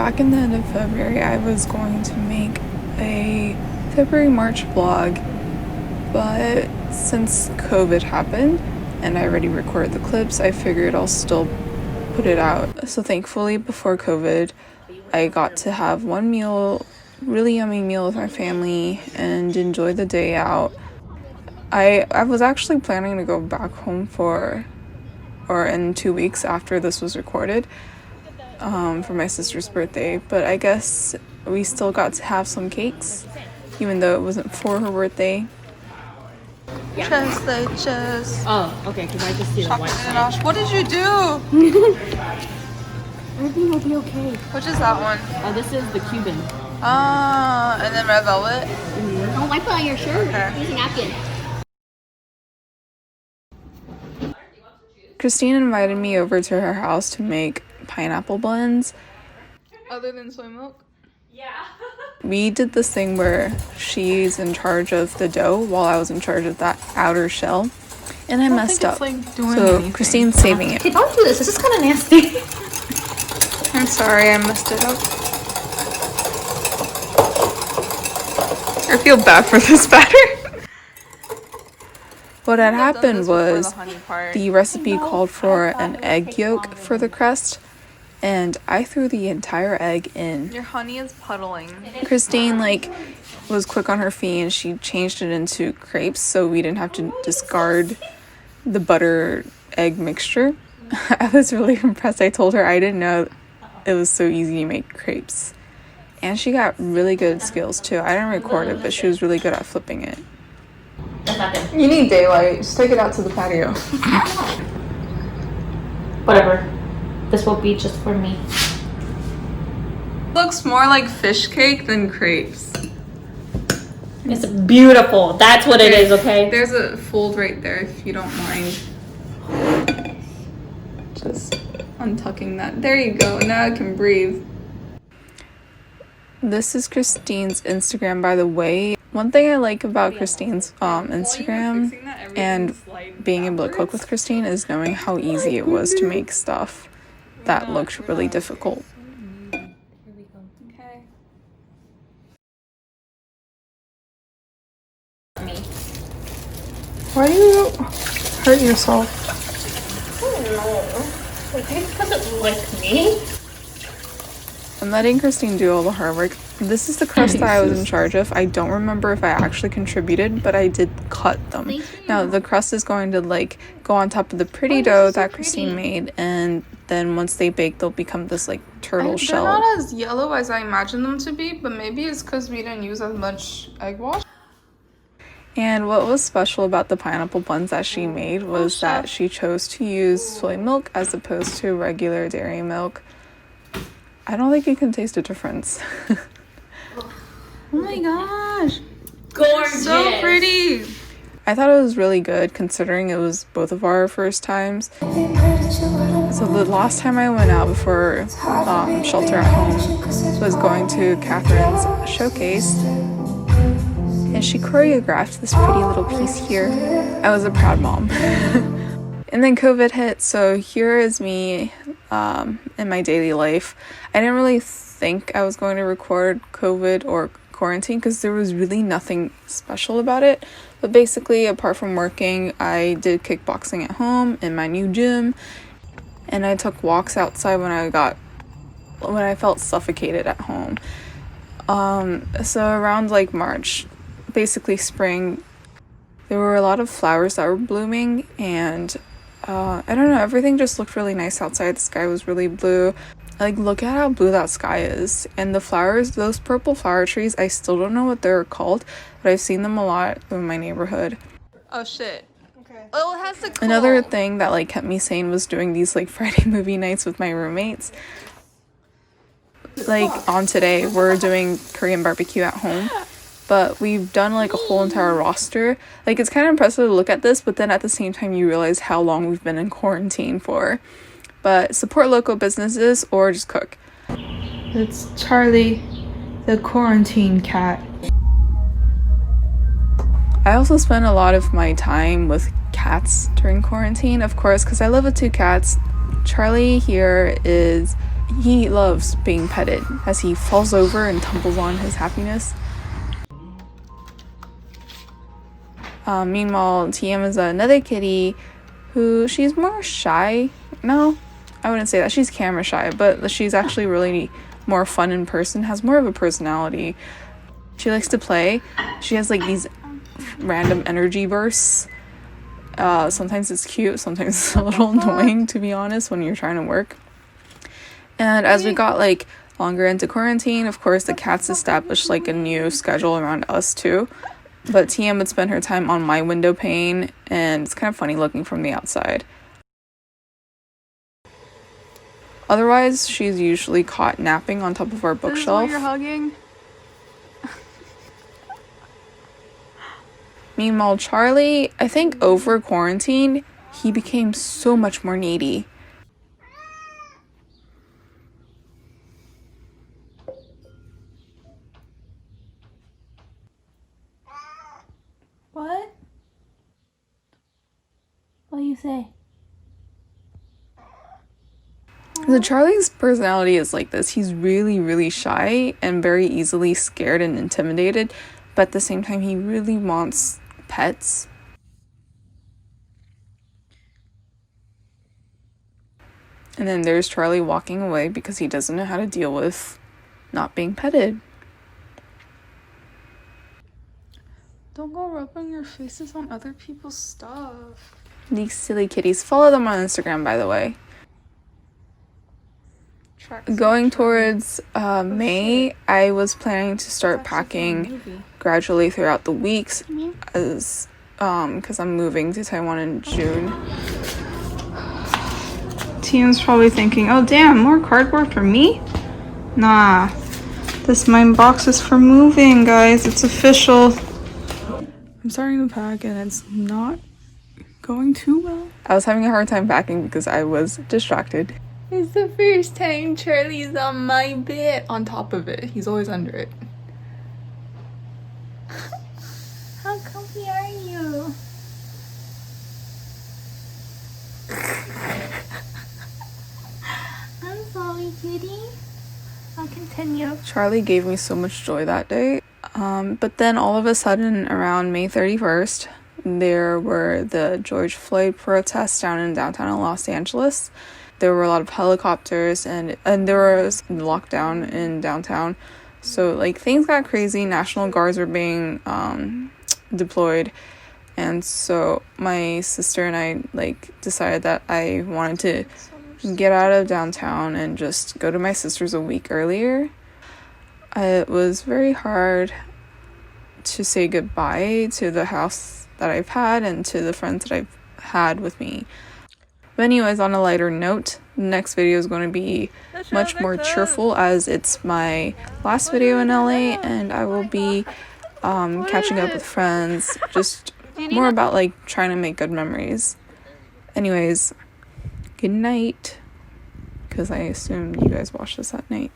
back in the end of February, I was going to make a February-March vlog, but since COVID happened and I already recorded the clips, I figured I'll still put it out. So thankfully, before COVID, I got to have one meal, really yummy meal with my family and enjoy the day out. I was actually planning to go back home in 2 weeks after this was recorded, for my sister's birthday, but I guess we still got to have some cakes, even though it wasn't for her birthday. Chess. Oh, okay, because I just see the white side. What did you do? Everything will be okay. Which is that one? Oh, this is the Cuban. And then red velvet. Oh, wipe it on your shirt. Okay. Use a napkin. Christine invited me over to her house to make pineapple blends. Other than soy milk? We did this thing where she's in charge of the dough while I was in charge of that outer shell, and I messed up. So Christine's saving it. Okay, don't do this. This is kind of nasty. I'm sorry, I messed it up. I feel bad for this batter. What had happened was the recipe called for an egg yolk for the crust, and I threw the entire egg in. Your honey is puddling. Christine was quick on her feet and she changed it into crepes so we didn't have to discard the butter egg mixture. I was really impressed. I told her I didn't know it was so easy to make crepes. And she got really good skills too. I didn't record it, but she was really good at flipping it. You need daylight. Just take it out to the patio. Whatever. This will be just for me. Looks more like fish cake than crepes. It's beautiful. That's what it is, okay? There's a fold right there if you don't mind. Just untucking that. There you go. Now I can breathe. This is Christine's Instagram, by the way. One thing I like about Christine's Instagram and being able to cook with Christine is knowing how easy it was to make stuff that looked really difficult. Okay. Why do you hurt yourself? I don't know. Okay, because it like me. I'm letting Christine do all the hard work. This is the crust that I was in charge of. I don't remember if I actually contributed, but I did cut them. Now the crust is going to go on top of the pretty dough that Christine made, and then once they bake, they'll become this turtle shell. They're not as yellow as I imagined them to be, but maybe it's because we didn't use as much egg wash. And what was special about the pineapple buns that she made was that she chose to use soy milk as opposed to regular dairy milk. I don't think you can taste a difference. Oh my gosh. Gorgeous. So pretty. I thought it was really good considering it was both of our first times. So the last time I went out before shelter at home was going to Catherine's showcase, and she choreographed this pretty little piece here. I was a proud mom. And then COVID hit, so here is me in my daily life. I didn't really think I was going to record COVID or quarantine because there was really nothing special about it. But basically, apart from working, I did kickboxing at home in my new gym, and I took walks outside when I felt suffocated at home. So around March, basically spring, there were a lot of flowers that were blooming, and I don't know, everything just looked really nice outside. The sky was really blue. Look at how blue that sky is. And the flowers, those purple flower trees, I still don't know what they're called, but I've seen them a lot in my neighborhood. Oh shit. Okay. Oh, it has to cool. Another thing that kept me sane was doing these Friday movie nights with my roommates. On today, we're doing Korean barbecue at home, but we've done a whole entire roster. It's kind of impressive to look at this, but then at the same time you realize how long we've been in quarantine for. But support local businesses or just cook. It's Charlie, the quarantine cat. I also spend a lot of my time with cats during quarantine, of course, because I live with 2 cats. Charlie here is he loves being petted as he falls over and tumbles on his happiness. Meanwhile, TM is another kitty who she's more shy. No, I wouldn't say that. She's camera shy, but she's actually really more fun in person, has more of a personality. She likes to play. She has like these random energy bursts. Sometimes it's cute, sometimes it's a little annoying, to be honest, when you're trying to work. And as we got like longer into quarantine, of course the cats established like a new schedule around us too. But TM would spend her time on my window pane, and it's kind of funny looking from the outside. Otherwise, she's usually caught napping on top of our bookshelf. This is what you're hugging? Meanwhile, Charlie, I think over quarantine, he became so much more needy. What? What do you say? So Charlie's personality is like this. He's really, really shy and very easily scared and intimidated, but at the same time, he really wants pets. And then there's Charlie walking away because he doesn't know how to deal with not being petted. Don't go rubbing your faces on other people's stuff. These silly kitties. Follow them on Instagram, by the way. Going towards May, I was planning to start packing gradually throughout the weeks as because I'm moving to Taiwan in June. TM's probably thinking, oh damn, more cardboard for me? Nah, my box is for moving, guys. It's official. I'm starting to pack and it's not going too well. I was having a hard time packing because I was distracted. It's the first time Charlie's on my bed. On top of it. He's always under it. How comfy are you? I'm sorry, kitty. I'll continue. Charlie gave me so much joy that day. But then all of a sudden, around May 31st, there were the George Floyd protests down in downtown Los Angeles. There were a lot of helicopters and there was lockdown in downtown. So like things got crazy. National Guards were being deployed. And so my sister and I like decided that I wanted to get out of downtown and just go to my sister's a week earlier. It was very hard to say goodbye to the house that I've had and to the friends that I've had with me. But anyways, on a lighter note, the next video is going to be much more cheerful as it's my last video in LA and I will be catching up with friends, just more about like trying to make good memories. Anyways, good night, because I assume you guys watch this at night.